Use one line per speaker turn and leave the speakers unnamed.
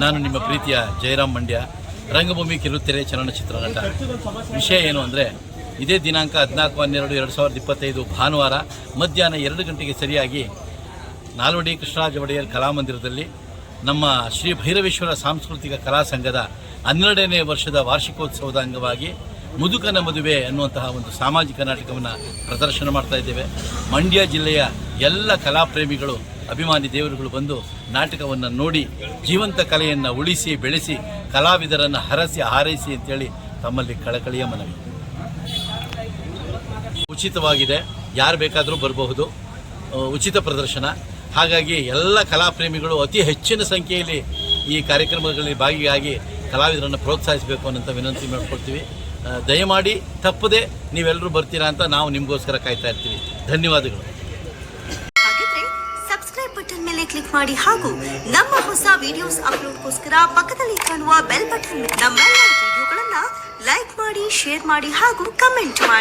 ನಾನು ನಿಮ್ಮ ಪ್ರೀತಿಯ ಜಯರಾಮ್ ಮಂಡ್ಯ, ರಂಗಭೂಮಿ ಕಿರುತೆರೆ ಚಲನಚಿತ್ರ ನಟ. ವಿಷಯ ಏನು ಅಂದರೆ, ಇದೇ ದಿನಾಂಕ 14/12/2025 ಭಾನುವಾರ ಮಧ್ಯಾಹ್ನ 2 ಗಂಟೆಗೆ ಸರಿಯಾಗಿ ನಾಲ್ವಡಿ ಕೃಷ್ಣರಾಜ ಒಡೆಯರ್ ಕಲಾಮಂದಿರದಲ್ಲಿ ನಮ್ಮ ಶ್ರೀ ಭೈರವೇಶ್ವರ ಸಾಂಸ್ಕೃತಿಕ ಕಲಾ ಸಂಘದ 12ನೇ ವರ್ಷದ ವಾರ್ಷಿಕೋತ್ಸವದ ಅಂಗವಾಗಿ ಮುದುಕನ ಮದುವೆ ಅನ್ನುವಂತಹ ಒಂದು ಸಾಮಾಜಿಕ ನಾಟಕವನ್ನು ಪ್ರದರ್ಶನ ಮಾಡ್ತಾ ಇದ್ದೇವೆ. ಮಂಡ್ಯ ಜಿಲ್ಲೆಯ ಎಲ್ಲ ಕಲಾಪ್ರೇಮಿಗಳು, ಅಭಿಮಾನಿ ದೇವರುಗಳು ಬಂದು ನಾಟಕವನ್ನು ನೋಡಿ ಜೀವಂತ ಕಲೆಯನ್ನು ಉಳಿಸಿ ಬೆಳೆಸಿ ಕಲಾವಿದರನ್ನು ಹರಸಿ ಹಾರೈಸಿ ಅಂತೇಳಿ ತಮ್ಮಲ್ಲಿ ಕಳಕಳಿಯ ಮನವಿ. ಉಚಿತವಾಗಿದೆ, ಯಾರು ಬೇಕಾದರೂ ಬರಬಹುದು, ಉಚಿತ ಪ್ರದರ್ಶನ. ಹಾಗಾಗಿ ಎಲ್ಲ ಕಲಾಪ್ರೇಮಿಗಳು ಅತಿ ಹೆಚ್ಚಿನ ಸಂಖ್ಯೆಯಲ್ಲಿ ಈ ಕಾರ್ಯಕ್ರಮಗಳಲ್ಲಿ ಭಾಗಿಯಾಗಿ ಕಲಾವಿದರನ್ನು ಪ್ರೋತ್ಸಾಹಿಸಬೇಕು ಅನ್ನೋಂಥ ವಿನಂತಿ ಮಾಡ್ಕೊಳ್ತೀವಿ. ದಯಮಾಡಿ ತಪ್ಪದೆ ನೀವೆಲ್ಲರೂ ಬರ್ತೀರಾ ಅಂತ ನಾವು ನಿಮಗೋಸ್ಕರ ಕಾಯ್ತಾ ಇರ್ತೀವಿ. ಧನ್ಯವಾದಗಳು.
ಹಾಗಿದ್ರೆ ಸಬ್ಸ್ಕ್ರೈಬ್ ಬಟನ್ ಮೇಲೆ ಕ್ಲಿಕ್ ಮಾಡಿ ಹಾಗೂ ನಮ್ಮ ಹೊಸ ವಿಡಿಯೋಸ್ ಅಪ್ಲೋಡ್ಗೋಸ್ಕರ ಪಕ್ಕದಲ್ಲಿ ಕಾಣುವ ಬೆಲ್ ಬಟನ್ ನಮ್ಮೆಲ್ಲ ವಿಡಿಯೋಗಳನ್ನ ಲೈಕ್ ಮಾಡಿ, ಶೇರ್ ಮಾಡಿ ಹಾಗೂ ಕಮೆಂಟ್ ಮಾಡಿ.